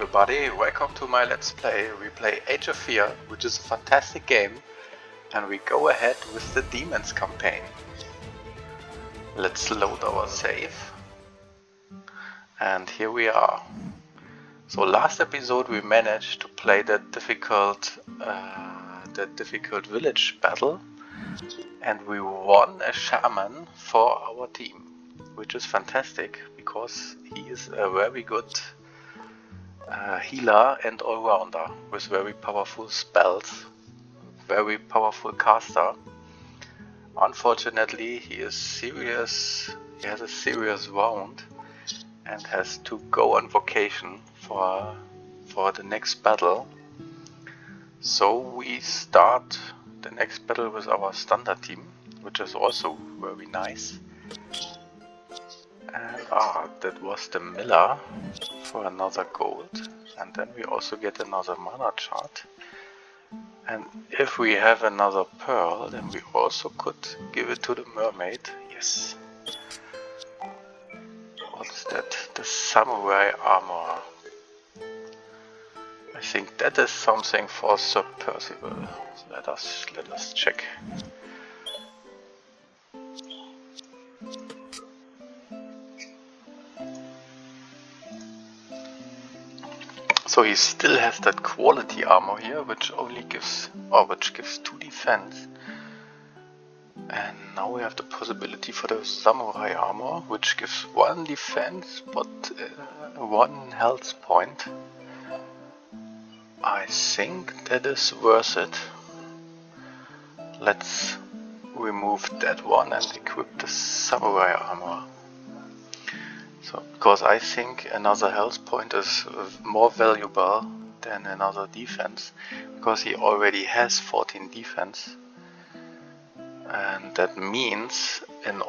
everybody, welcome to my Let's Play. We play Age of Fear, which is a fantastic game, and we go ahead with the Demons campaign. Let's load our save. And here we are. So last episode we managed to play that difficult village battle, and we won a shaman for our team, which is fantastic because he is a very good healer and all-rounder with very powerful spells, very powerful caster. Unfortunately, he has a serious wound and has to go on vacation for the next battle. So we start the next battle with our standard team, which is also very nice. And that was the Miller for another gold, and then we also get another mana chart. And if we have another pearl, then we also could give it to the mermaid. Yes. What's that? The samurai armor. I think that is something for Sir Percival. So let us check. So he still has that quality armor here, which gives 2 defense. And now we have the possibility for the samurai armor, which gives 1 defense but 1 health point. I think that is worth it. Let's remove that one and equip the samurai armor. So, because I think another health point is more valuable than another defense, because he already has 14 defense, and that means an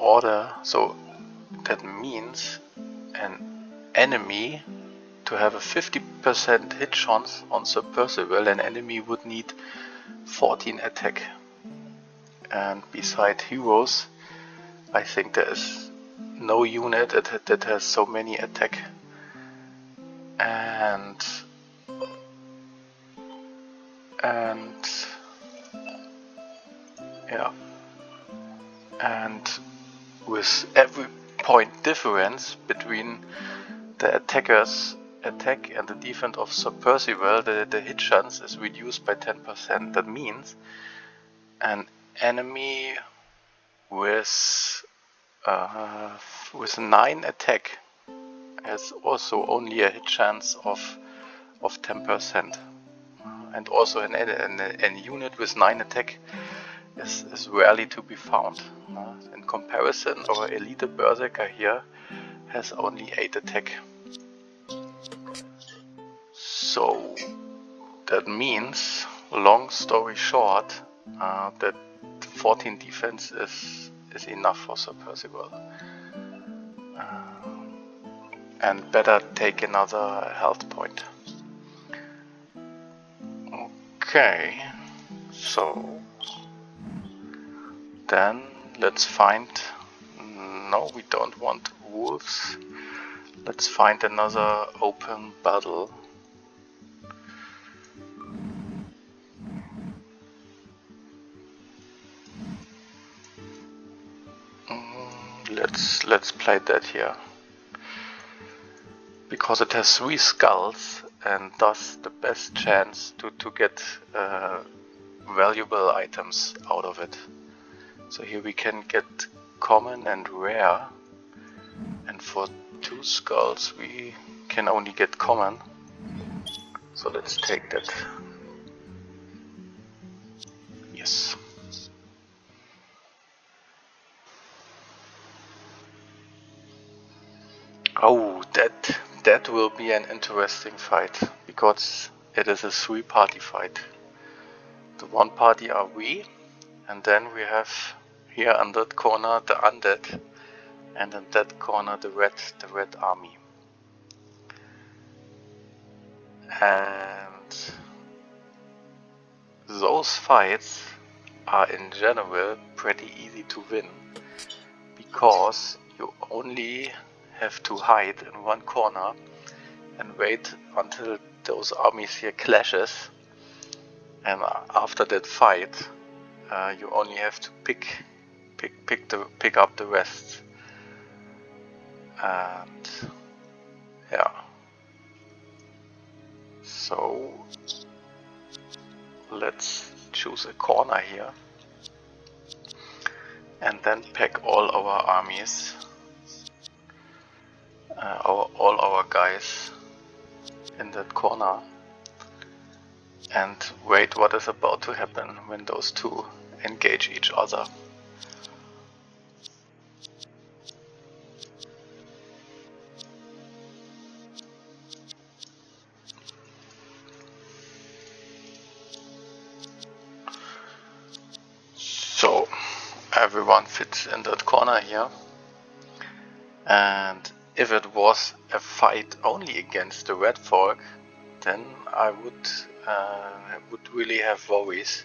enemy to have a 50% hit chance on Sir Percival, an enemy would need 14 attack. And beside heroes, I think there is no unit that has so many attack. And yeah, and with every point difference between the attacker's attack and the defense of Sir Percival, the hit chance is reduced by 10%. That means an enemy with 9 attack has also only a hit chance of 10%. And also an unit with 9 attack is rarely to be found. In comparison, our elite berserker here has only 8 attack. So that means, long story short, that 14 defense is enough for Sir Percival. And better take another health point. Okay, so then let's find... No, we don't want wolves. Let's find another open battle. Let's play that here, because it has 3 skulls and thus the best chance to get valuable items out of it. So here we can get common and rare, and for 2 skulls we can only get common. So let's take that. Yes. Oh, that will be an interesting fight, because it is a 3-party fight. The one party are we, and then we have here on that corner the undead, and in that corner the red army. And those fights are in general pretty easy to win, because you only have to hide in one corner and wait until those armies here clashes, and after that fight you only have to pick up the rest. And yeah, so let's choose a corner here and then pack all our armies, all our guys in that corner, and wait what is about to happen when those two engage each other. So everyone fits in that corner here, and if it was a fight only against the Red Folk, then I would really have worries,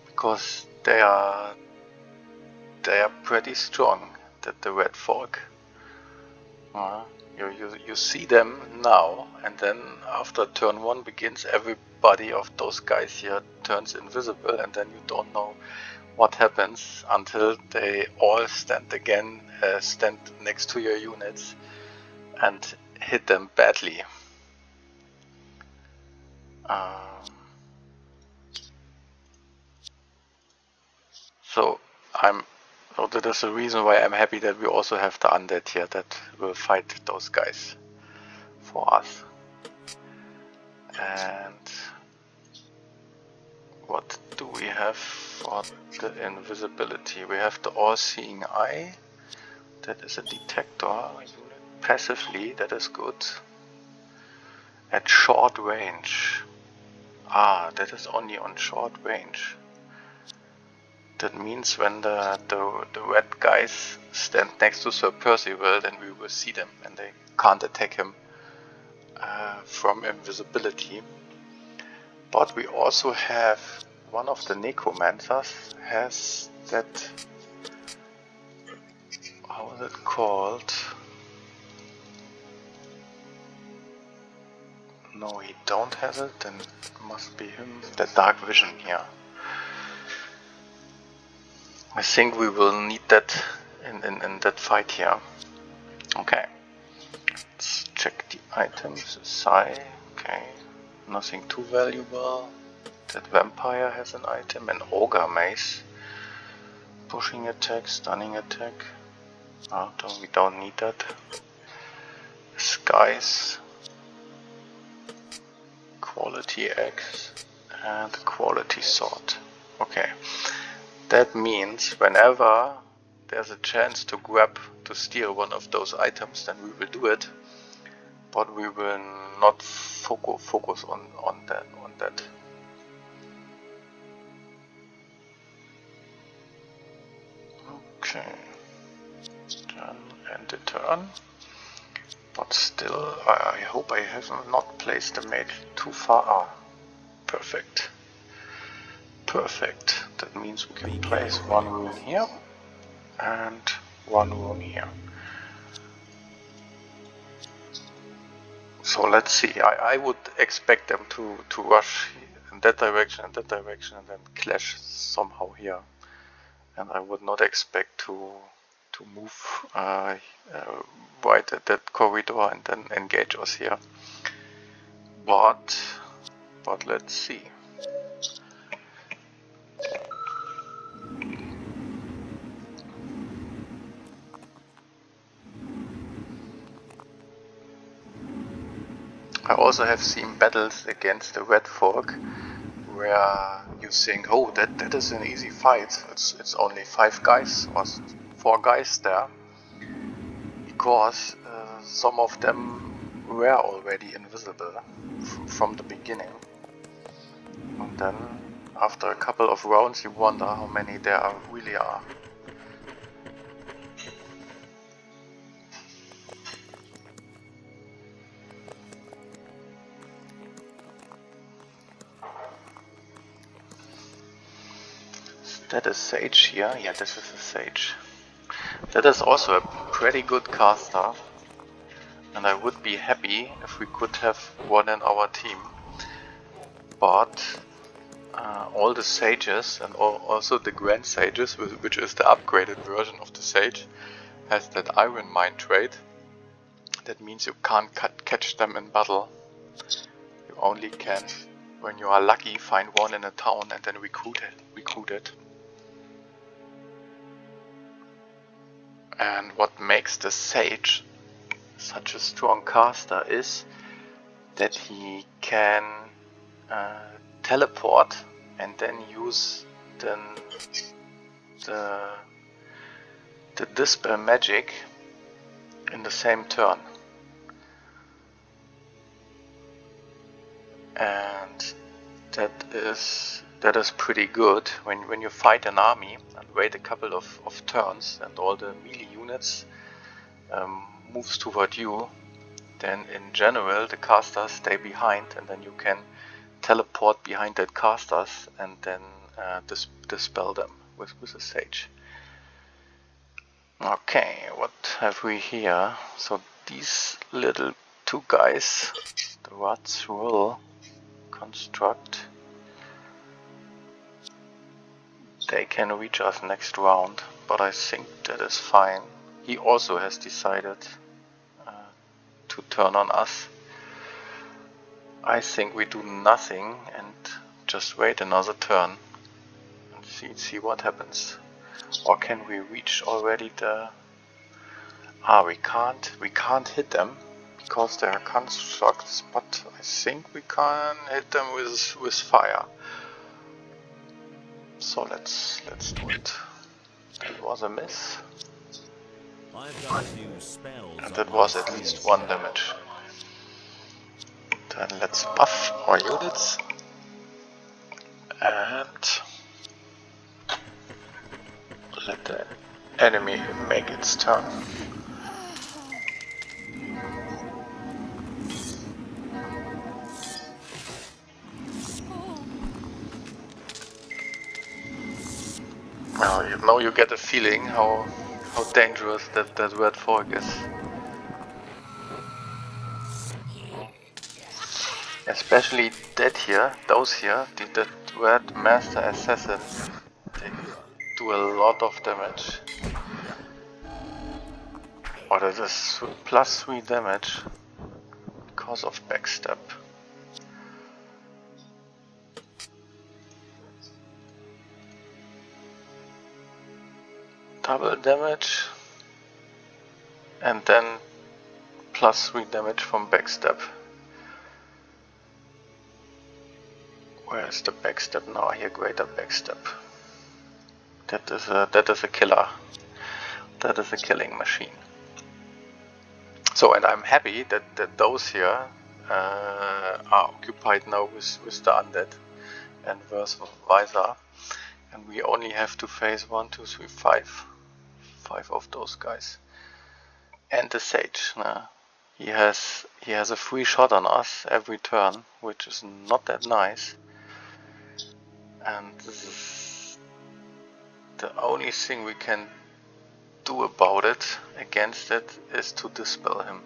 because they are pretty strong, the Red Folk. You see them now, and then after turn 1 begins, everybody of those guys here turns invisible, and then you don't know what happens until they all stand next to your units and hit them badly. So that is the reason why I'm happy that we also have the undead here that will fight those guys for us. And what do we have for the invisibility? We have the all-seeing eye. That is a detector unit passively, that is good. At short range. That is only on short range. That means when the red guys stand next to Sir Percival, then we will see them and they can't attack him from invisibility. But we also have one of the necromancers has that, how is it called? No, he don't have it, then it must be him. The dark vision here. I think we will need that in that fight here. Okay. Let's check the items. Psi, okay. Nothing too valuable. That vampire has an item. An ogre mace. Pushing attack, stunning attack. We don't need that. Skies. Quality axe. And quality sword. Okay. That means whenever there's a chance to steal one of those items, then we will do it, but we will not focus on that. Okay, then end the turn. But still, I hope I have not placed the mage too far. Perfect. Perfect. That means we can place one rune here and one rune here. So let's see. I would expect them to rush in that direction and then clash somehow here. And I would not expect to move right at that corridor and then engage us here. But let's see. I also have seen battles against the Red Folk where you think, oh, that is an easy fight. It's only 5 guys or 4 guys there, because some of them were already invisible from the beginning. And then after a couple of rounds you wonder how many there really are. That is Sage here. Yeah, this is a Sage. That is also a pretty good caster. and I would be happy if we could have one in our team. But all the sages and also the Grand Sages, which is the upgraded version of the Sage, has that Iron Mine trait. That means you can't catch them in battle. You only can, when you are lucky, find one in a town and then recruit it. And what makes the Sage such a strong caster is that he can teleport and then use the Dispel magic in the same turn. And that is pretty good when you fight an army and wait a couple of turns and all the melee units moves toward you. Then in general the casters stay behind, and then you can teleport behind that casters and then dispel them with a Sage. Okay, what have we here? So these little two guys, the Rats will construct. They can reach us next round, but I think that is fine. He also has decided to turn on us. I think we do nothing and just wait another turn and see what happens. Or can we reach already the... we can't hit them because they are constructs, but I think we can hit them with fire. So let's do it. That was a miss. I've got a few spells And that was at least 1 damage. Then let's buff our units. And let the enemy make its turn. Well, now you get a feeling how dangerous that red fork is. Especially those here, the red master assassin, they do a lot of damage. Oh, that is plus 3 damage because of backstab. Double damage and then plus 3 damage from backstab. Where is the backstab now? Here, greater backstab. That is a killer. That is a killing machine. So, and I'm happy that those here are occupied now with the undead and vice versa. And we only have to face 1, 2, 3, 5 of those guys. And the Sage. He has a free shot on us every turn, which is not that nice. And this is the only thing we can do about it, against it, is to dispel him.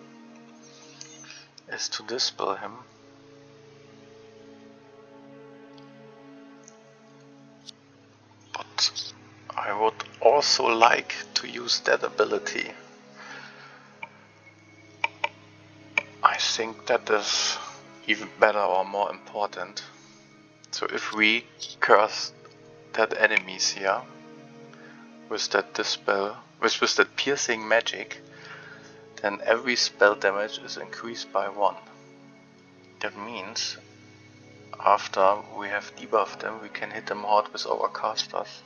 But I would also like to use that ability. I think that is even better or more important. So if we curse that enemies here with that dispel, with that piercing magic, then every spell damage is increased by 1. That means after we have debuffed them, we can hit them hard with our casters.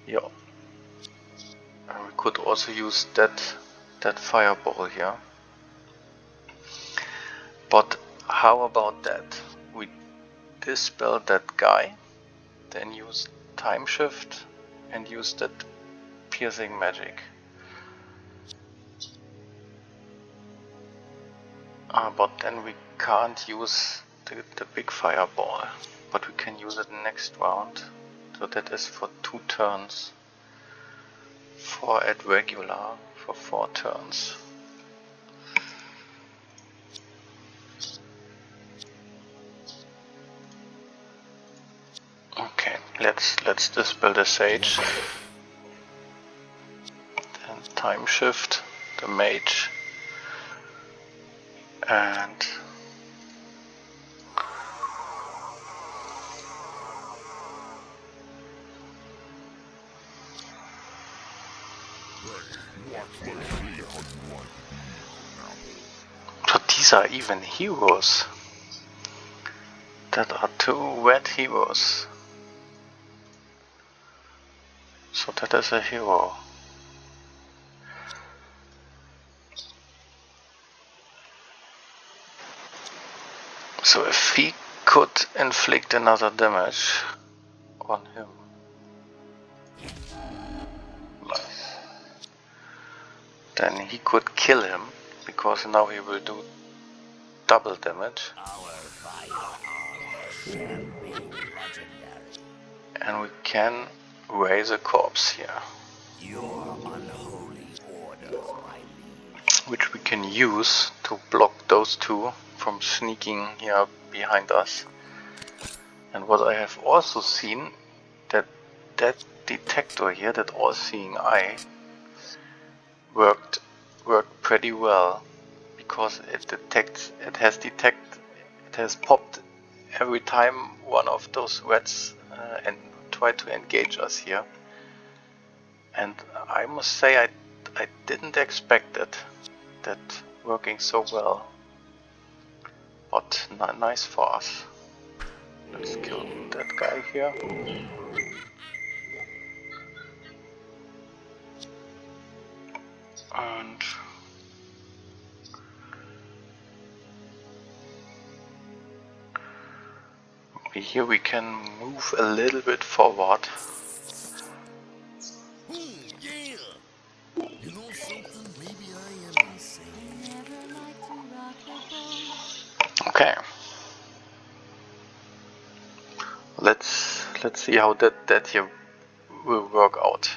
Yeah. And we could also use that fireball here. But how about that? We dispel that guy, then use time shift and use that piercing magic. But then we can't use the big fireball, but we can use it next round. So that is for 2 turns. 4 at regular for 4 turns. Let's dispel the Sage. Then time shift the Mage. And so these are even heroes. That are two red heroes. So that is a hero. So if he could inflict another damage on him. Nice. Then he could kill him, because now he will do double damage. And we can raise a corpse here. Which we can use to block those two from sneaking here behind us. And what I have also seen, that detector here, that all-seeing eye, worked pretty well, because it has popped every time one of those rats and tried to engage us here. And I must say I didn't expect that working so well. But nice for us. Let's kill that guy here. And here we can move a little bit forward. Yeah. You know something? Maybe I am insane. Okay. Let's see how that here will work out.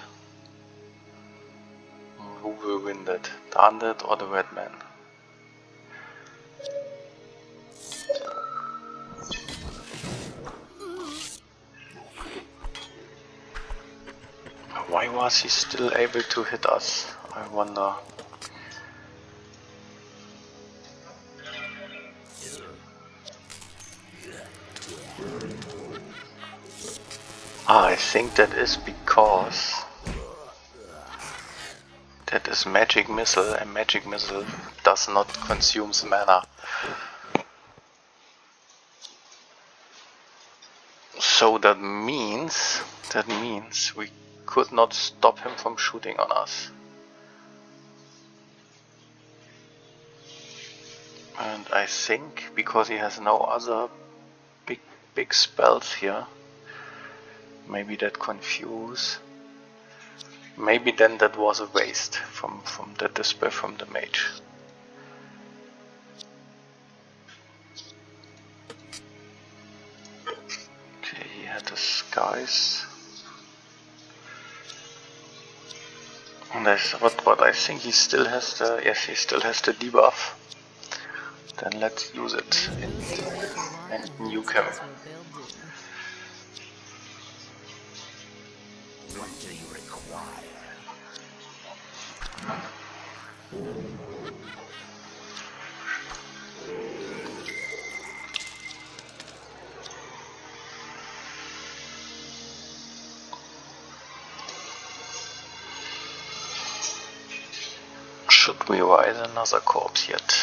Who will win that? The undead or the red man? Why was he still able to hit us? I wonder. I think that is because that is magic missile, and magic missile does not consume mana. So that means we could not stop him from shooting on us. And I think because he has no other big spells here, maybe that confuse. Maybe then that was a waste from the dispel from the mage. Okay, he had the skies. And but I think he still has the, yes, he still has the debuff. Then let's use it and nuke him. What do you require? Should we rise another corpse yet?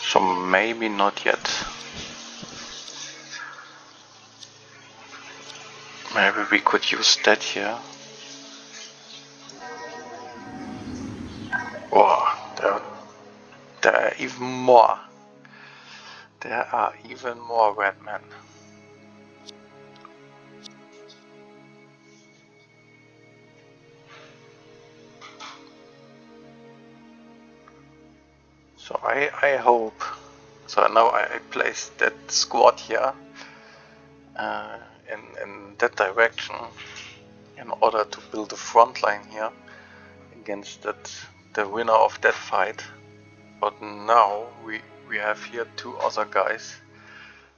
So maybe not yet. Maybe we could use that here. Oh, there are even more. There are even more red men. So I hope. So now I place that squad here in that direction in order to build a front line here against the winner of that fight. But now we have here two other guys,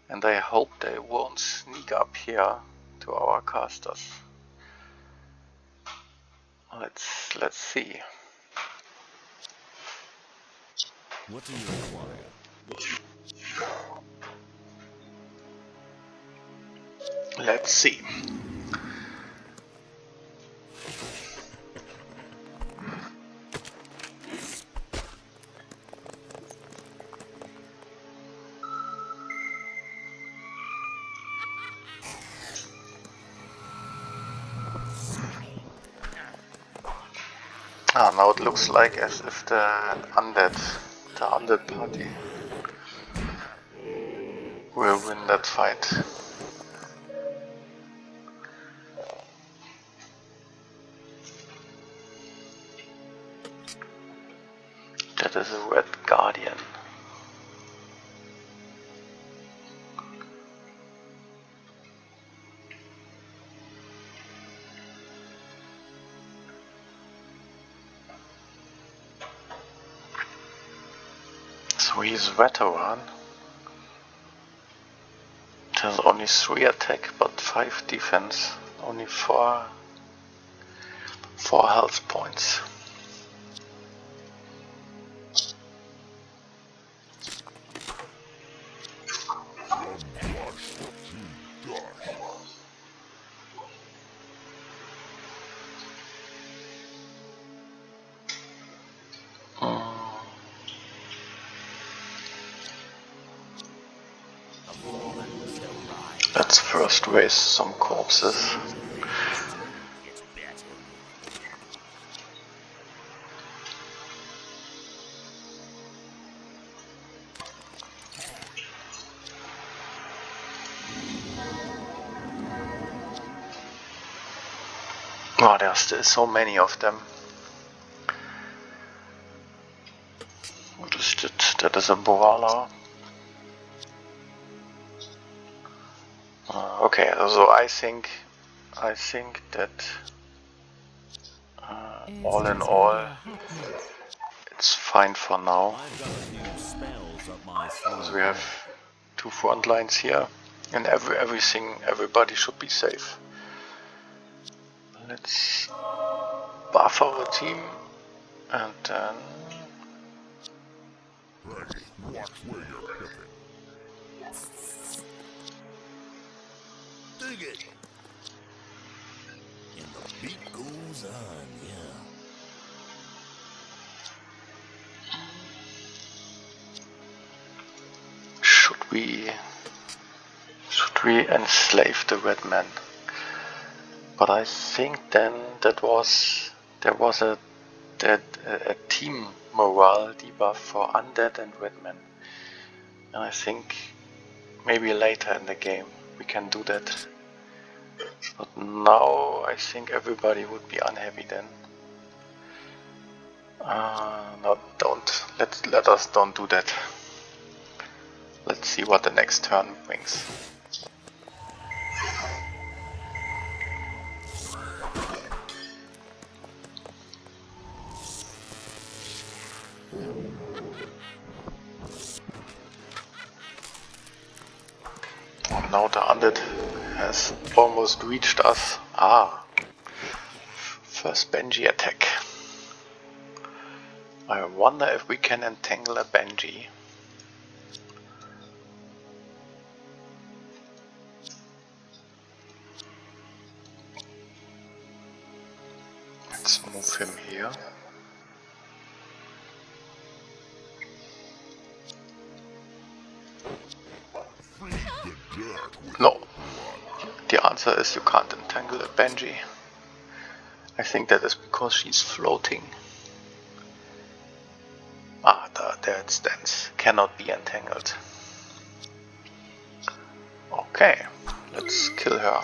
and I hope they won't sneak up here to our casters. Let's see. What do you require? Let's see. Ah, now it looks like as if the undead party will win that fight. That is a red guardian. So he's veteran. It has only 3 attack but 5 defense. Only 4 health points. Let's first raise some corpses. Oh, there are still so many of them. What is that? That is a Boala. Okay, so I think that all in all, it's fine for now. Because we have 2 front lines here, and everybody should be safe. Let's buff our team, and then Watch where you're picking. Dig it. And the beat goes on, yeah. should we enslave the red man? But I think then there was a team morale debuff for undead and red men, and I think maybe later in the game we can do that. But now I think everybody would be unhappy then. No, don't. Let us don't do that. Let's see what the next turn brings. Now the undead has almost reached us. Ah, first Benji attack. I wonder if we can entangle a Benji. Let's move him here. No. The answer is you can't entangle a Benji. I think that is because she's floating. Ah, there it stands. Cannot be entangled. Okay, let's kill her.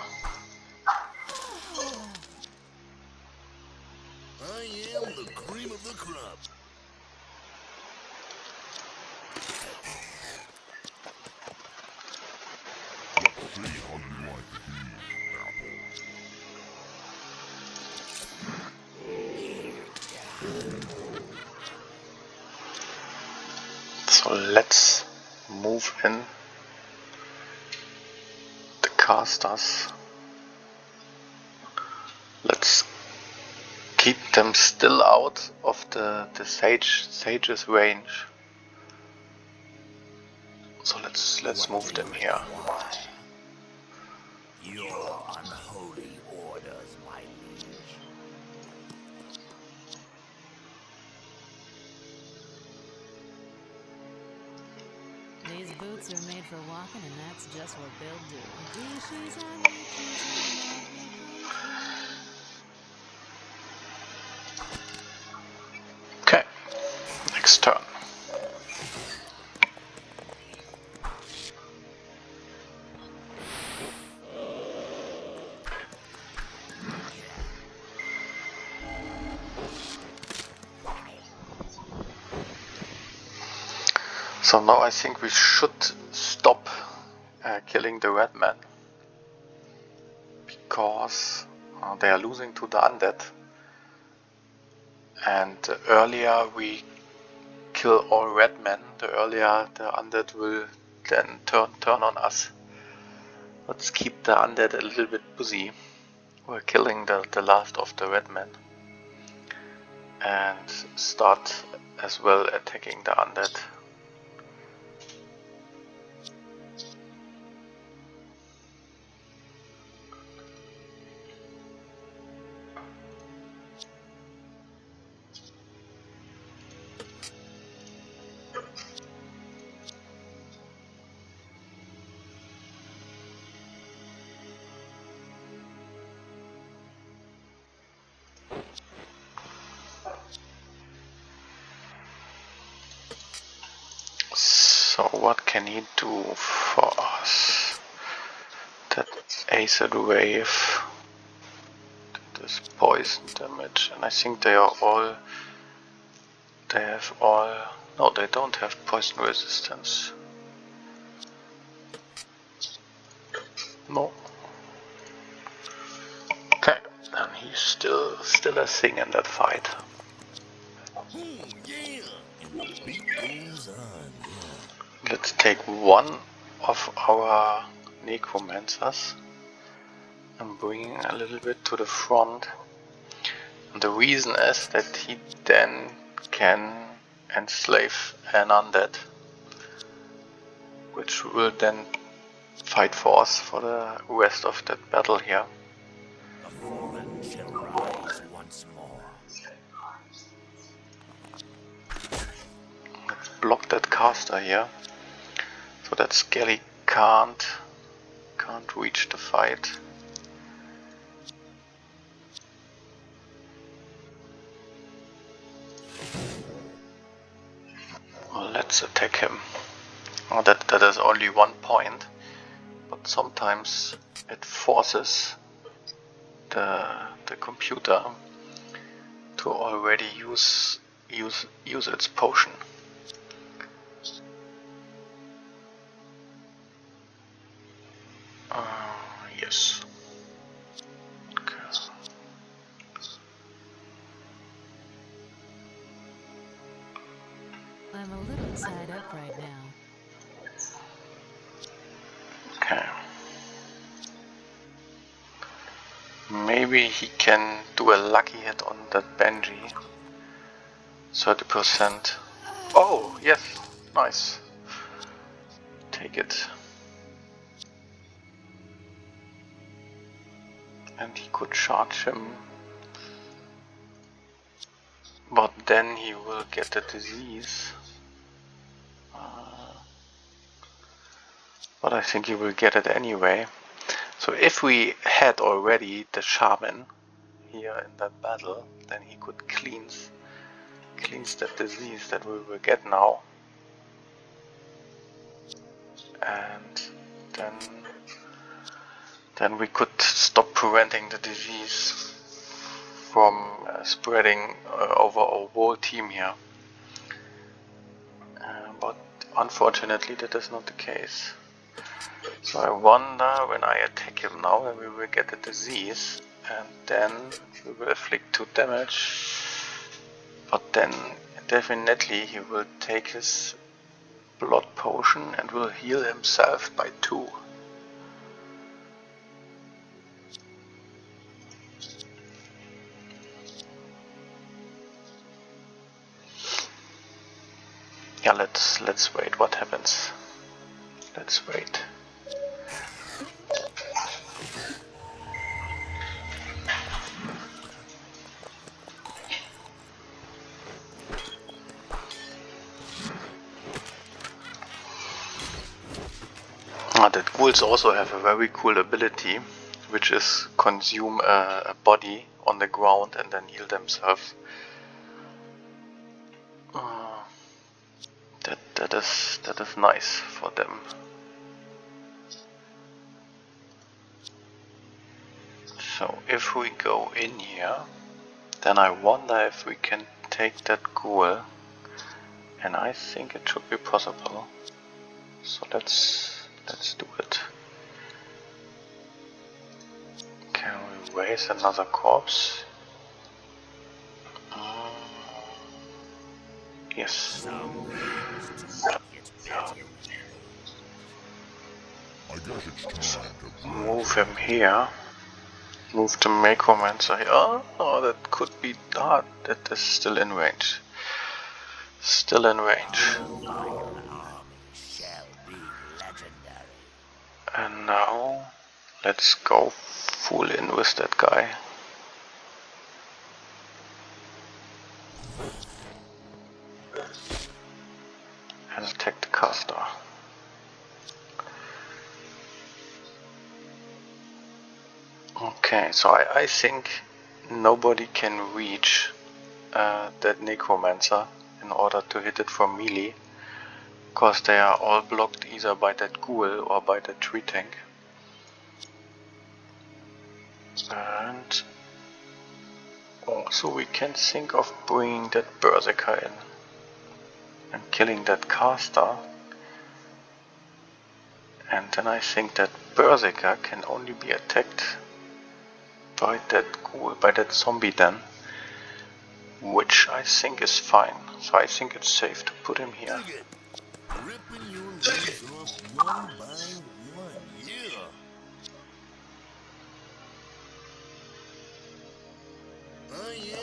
I am the cream of the crop. Let's see how you like these apples. So let's move in the casters. Let's keep them still out of the sage's range. So let's move them here. Your unholy orders, my liege. These boots are made for walking, and that's just what they'll do. Wishes on riches and love will come true. Okay, next turn. So now I think we should stop killing the red man, because they are losing to the undead, and the earlier we kill all red men, the earlier the undead will then turn on us. Let's keep the undead a little bit busy. We're killing the last of the red men and start as well attacking the undead. So what can he do for us? That acid wave, this poison damage, and I think they have all, no, they don't have poison resistance. No. Okay, and he's still a thing in that fight. Yeah. And the beat goes on. Yeah. Let's take one of our necromancers and bring him a little bit to the front. And the reason is that he then can enslave an undead, which will then fight for us for the rest of that battle here. The fallen shall rise once more. Let's block that caster here, so that Skelly can't reach the fight. Well, let's attack him. Oh, that is only 1 point, but sometimes it forces the computer to already use its potion. Yes. Okay. I'm a little tied up right now. Okay. Maybe he can do a lucky hit on that Benji. 30%. Oh, yes. Nice. Take it. And he could charge him. But then he will get the disease. But I think he will get it anyway. So if we had already the shaman here in that battle, then he could cleanse that disease that we will get now. And then we could stop preventing the disease from spreading over our whole team here. But unfortunately that is not the case. So I wonder, when I attack him now, then we will get the disease, and then we will inflict 2 damage. But then definitely he will take his blood potion and will heal himself by 2. Yeah, let's wait what happens. Let's wait. That ghouls also have a very cool ability, which is consume a body on the ground and then heal themselves. That is nice for them. So if we go in here, then I wonder if we can take that ghoul, and I think it should be possible. So let's do it. Can we raise another corpse? Yes. I guess it's time to Move him here. Move the Necromancer here. Oh, that could be hard. That is still in range. Still in range. shall be legendary. And now let's go full in with that guy. And attack the caster. Okay, so I think nobody can reach that Necromancer in order to hit it from melee, because they are all blocked either by that ghoul or by the tree tank. And also we can think of bringing that Berserker in and killing that caster. And then I think that Berserker can only be attacked by that ghoul, by that zombie then, which I think is fine. So I think it's safe to put him here. Dig it. Ripping your legs off one by one. Yeah. I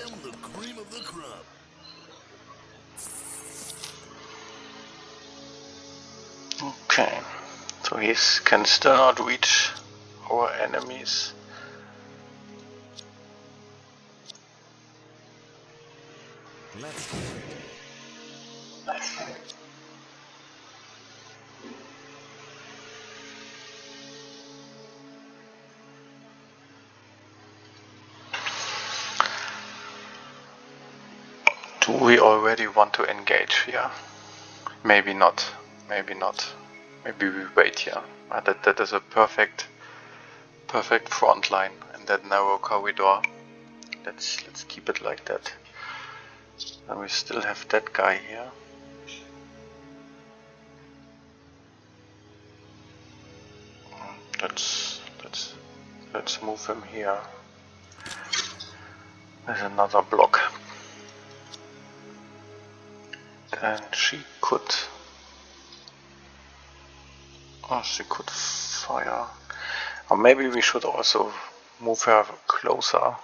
am the cream of the crop. Okay, so he can still not reach our enemies. Let's do it. Do we already want to engage here? Maybe not. Maybe not. Maybe we wait here. That is a perfect front line in that narrow corridor. Let's keep it like that. And we still have that guy here. Let's move him here. There's another block. And she could fire. Or maybe we should also move her closer.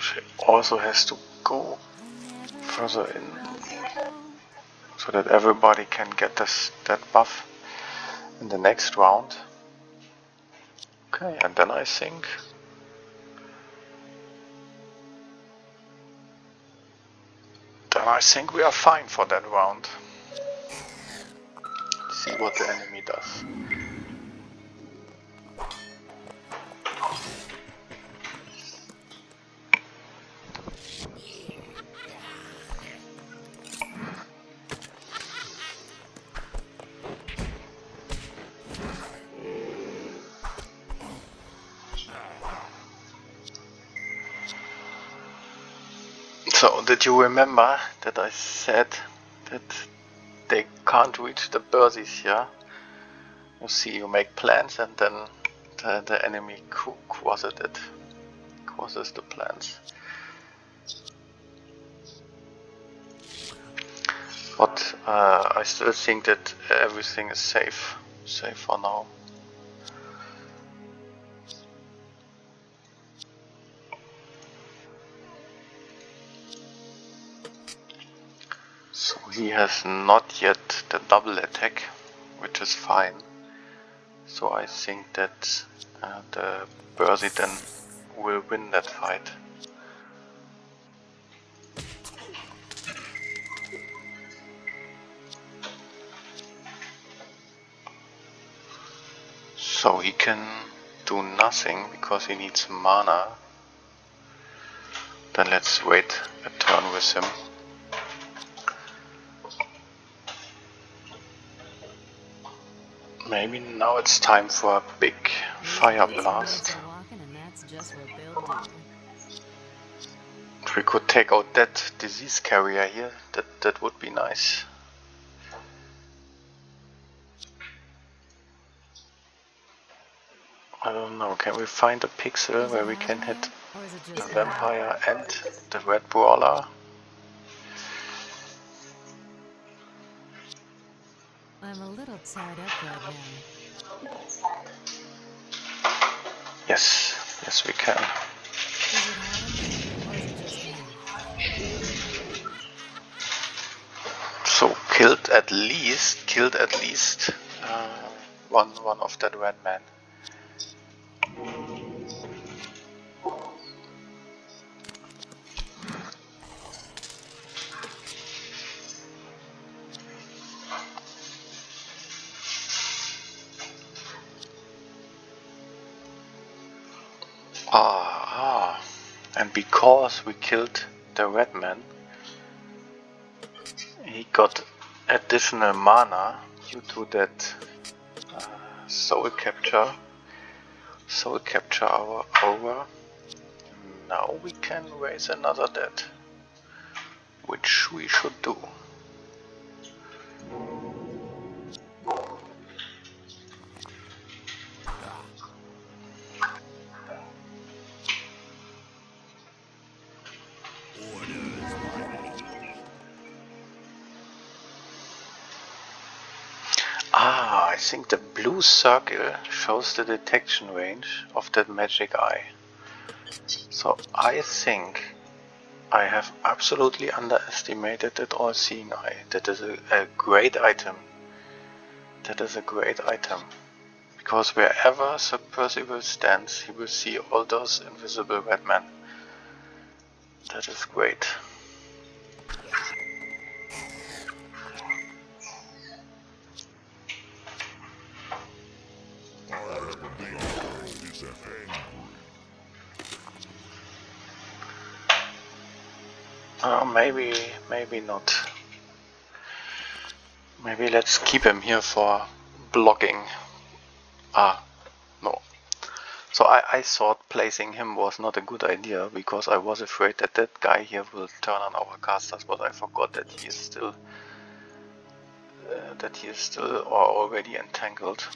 She also has to go further in, so that everybody can get that buff in the next round. Okay, and then I think we are fine for that round. Let's see what the enemy does. So, did you remember that I said that they can't reach the Bersies here? You see, you make plans and then the enemy crosses the plans. But I still think that everything is safe for now. So he has not yet the double attack, which is fine. So I think that the Berzi then will win that fight. So he can do nothing because he needs mana. Then let's wait a turn with him. Maybe now it's time for a big fire blast. If we could take out that disease carrier here, that would be nice. I don't know, can we find a pixel where we can hit the vampire and the red brawler? I'm a little tied up right now. Yes, we can. Is it hard, or is it just me? So killed at least one of that red man. And because we killed the red man, he got additional mana due to that soul capture our aura. Now we can raise another dead, which we should do. I think the blue circle shows the detection range of that magic eye. So I think I have absolutely underestimated that all-seeing eye. That is a great item. Because wherever Sir Percival stands, he will see all those invisible red men. That is great. Maybe not. Maybe let's keep him here for blocking. No. So I thought placing him was not a good idea because I was afraid that that guy here will turn on our casters, but I forgot that he is still or already entangled.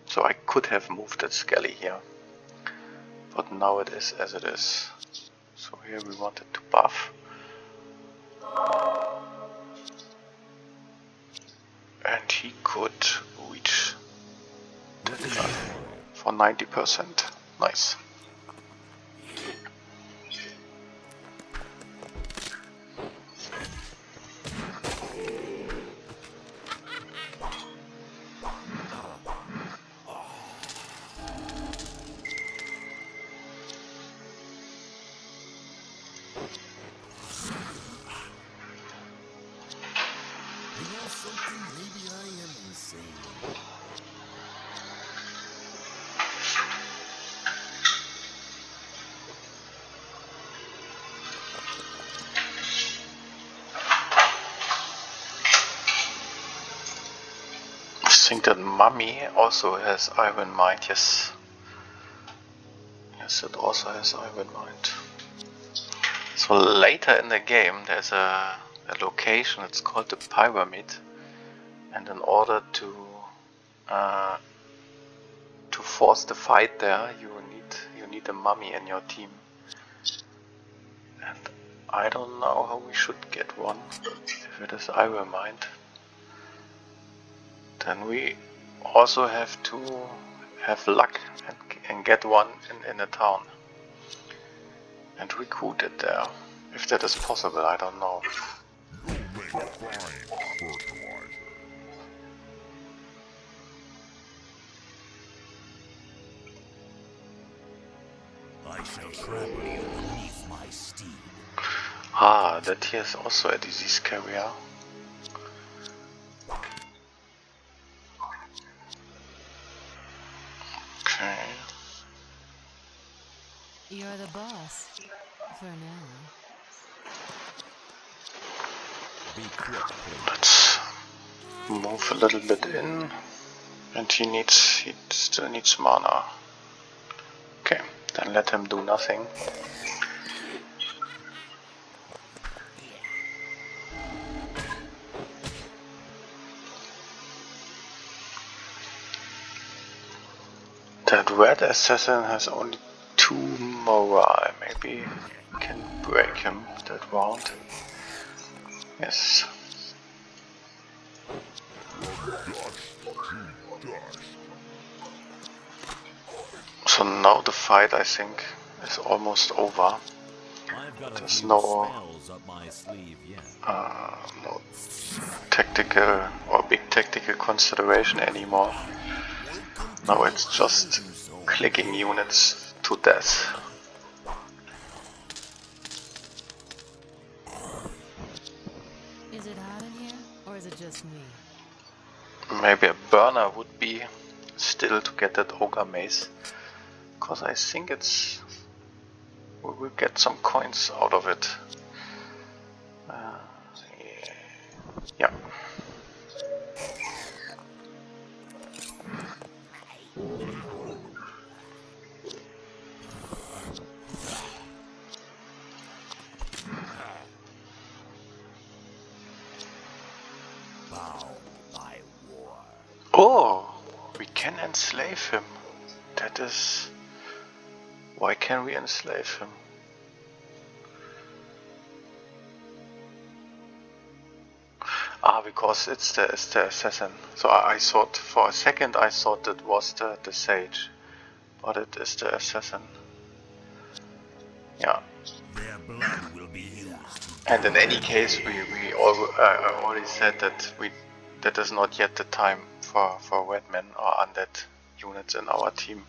So I could have moved that Skelly here, but now it is as it is. So here we wanted to buff. And he could reach that guy for 90%. Nice. You know something? Maybe I am insane. I think that Mummy also has Iron Mind, yes. Yes, it also has Iron Mind. So later in the game there's a location, it's called the Pyramid, and in order to force the fight there you need a mummy in your team. And I don't know how we should get one. If it is Iron Mind, then we also have to have luck and get one in a town and recruit it there. If that is possible, I don't know. You make fine fertilizer. I shall trample you beneath my steed. Ah, that here is also a disease carrier. Okay. You're the boss. For now. Be quick, please. Let's move a little bit in. And he still needs mana. Okay, then let him do nothing. That red assassin has only 2 morale. Maybe we can break him that round. Yes. So now the fight, I think, is almost over. There's no no tactical or big tactical consideration anymore. Now it's just clicking units to death. Is it hot in here, or is it just me? Maybe a burner would be still to get that ogre mace, because I think we will get some coins out of it. Yeah. Oh, we can enslave him. That is... Why can we enslave him? Ah, because it's the assassin. So I thought, for a second I thought it was the sage. But it is the assassin. Yeah. Their blood will be used. And in any case, we already said that that is not yet the time for Redmen or undead units in our team.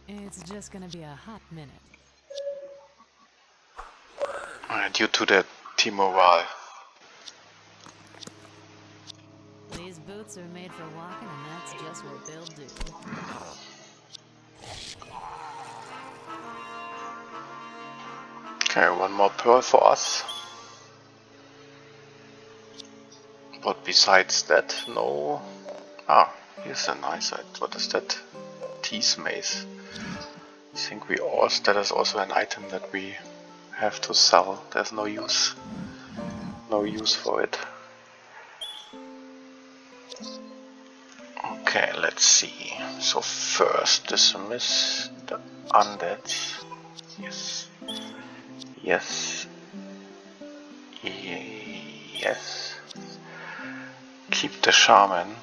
It's just gonna be a hot minute. Due to the team morale. These boots are made for walking, and that's just what they'll do. Okay, one more pearl for us. But besides that, no. Ah, here's a nice side. What is that? Tease mace. I think that is also an item that we have to sell. There's no use for it. Okay, let's see. So first dismiss the undeads. Yes. Yes. Yes. Keep the shaman.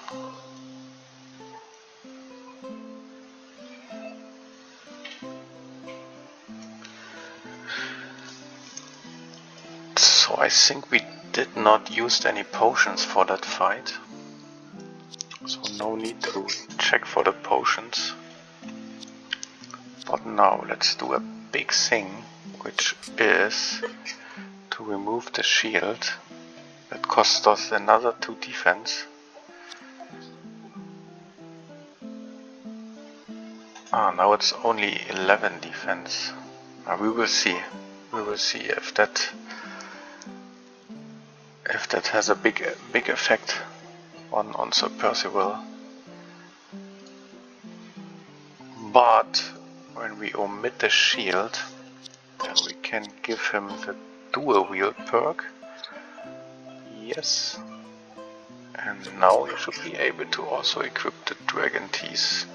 So I think we did not use any potions for that fight. So no need to check for the potions. But now let's do a big thing, which is to remove the shield. That costs us another 2 defense. Ah, now it's only 11 defense. We will see. We will see if that has a big effect on Sir Percival. But when we omit the shield, then we can give him the dual wield perk. Yes. And now he should be able to also equip the Dragon Teeth,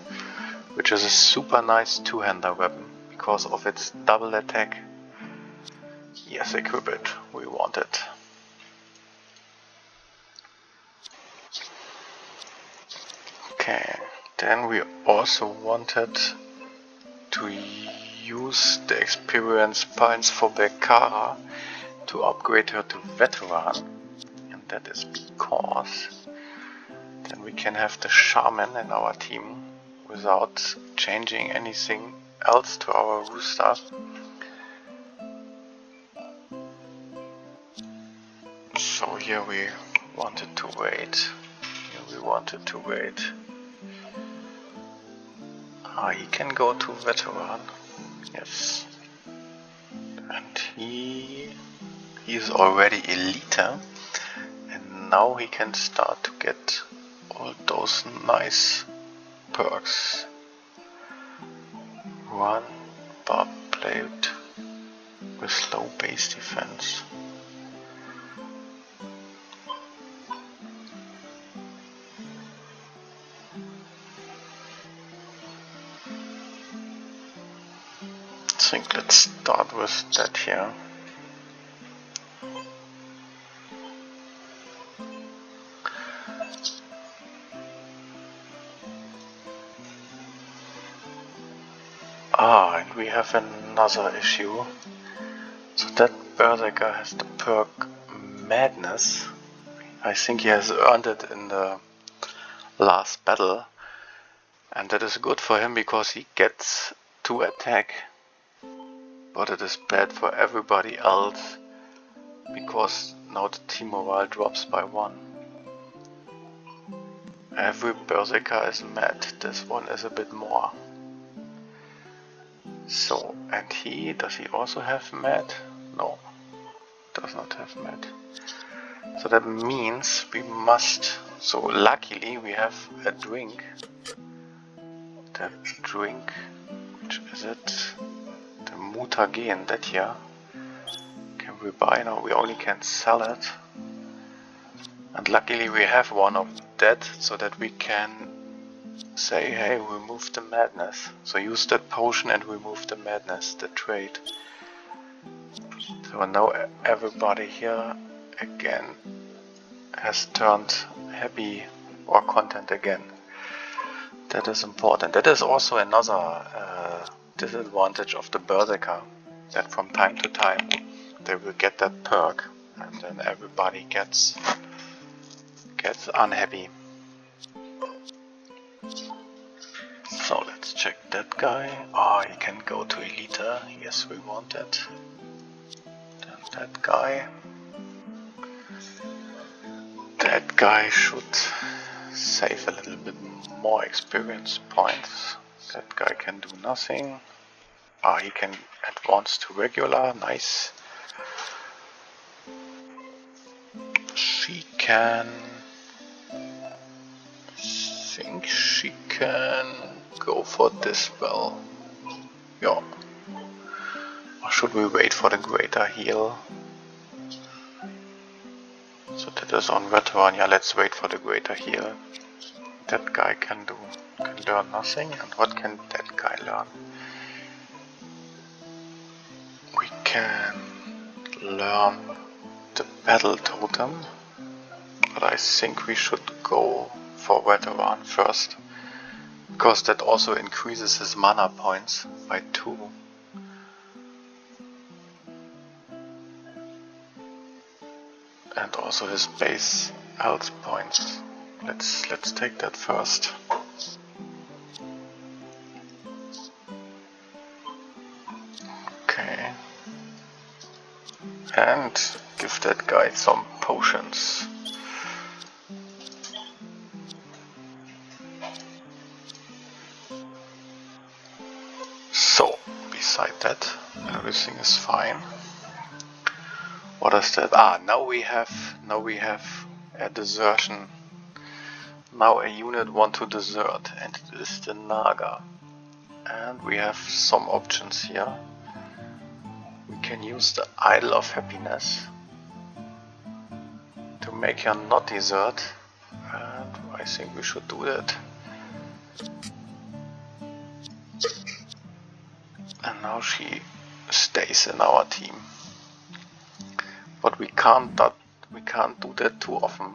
which is a super nice two-hander weapon because of its double attack Yes, equip it. We want it. Okay, then we also wanted to use the experience points for Bekara to upgrade her to veteran, and that is because then we can have the shaman in our team without changing anything else to our rooster. So here we wanted to wait. He can go to veteran. Yes. And he is already elite, and now he can start to get all those nice perks. Run, barb blade with low base defense. I think let's start with that here. And we have another issue. So that Berserker has the perk Madness. I think he has earned it in the last battle. And that is good for him because he gets 2 attack. But it is bad for everybody else because now the team morale drops by 1. Every Berserker is mad, this one is a bit more. So, and does he also have mad? No, does not have mad. So that means we must, so luckily we have a drink. That drink, which is it? The Mutagen, that here. Can we buy now? We only can sell it. And luckily we have one of that, so that we can say, hey, remove the madness. So use that potion and remove the madness, the trade. So now everybody here again has turned happy or content again. That is important. That is also another disadvantage of the Berserker, that from time to time they will get that perk and then everybody gets unhappy. So let's check that guy. He can go to Elite. Yes, we want that. Then that guy. That guy should save a little bit more experience points. That guy can do nothing. He can advance to regular. Nice. She can... I think she can go for this spell. Yeah. Or should we wait for the greater heal? So that is on veteran. Yeah, let's wait for the greater heal. That guy can learn nothing. And what can that guy learn? We can learn the battle totem, but I think we should go for veteran first, because that also increases his mana points by 2. And also his base health points. Let's take that first. Okay. And give that guy some potions. So, beside that, everything is fine. What is that? Now we have a desertion. Now a unit want to desert, and it is the Naga. And we have some options here. We can use the Idol of Happiness to make her not desert, and I think we should do that. And now she stays in our team. but we can't do that too often.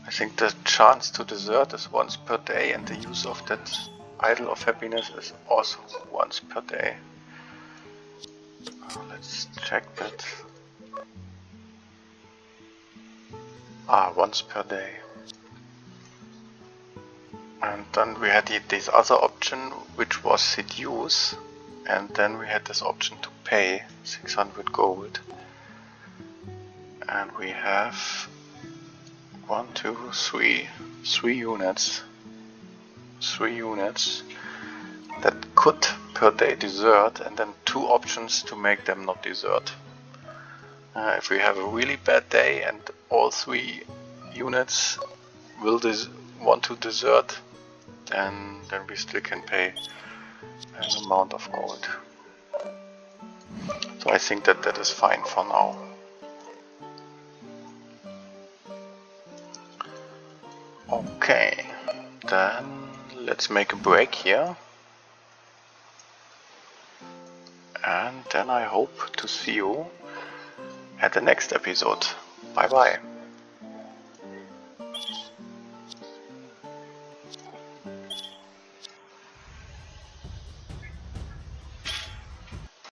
I think the chance to desert is once per day, and the use of that idol of happiness is also once per day. Let's check that. Once per day. And then we had this other option, which was seduce, and then we had this option to pay 600 gold. And we have 1, 2, 3 units. 3 units that could per day desert, and then 2 options to make them not desert. If we have a really bad day and all 3 units will want to desert, then we still can pay an amount of gold. So I think that is fine for now. Okay, then let's make a break here. And then I hope to see you at the next episode. Bye bye.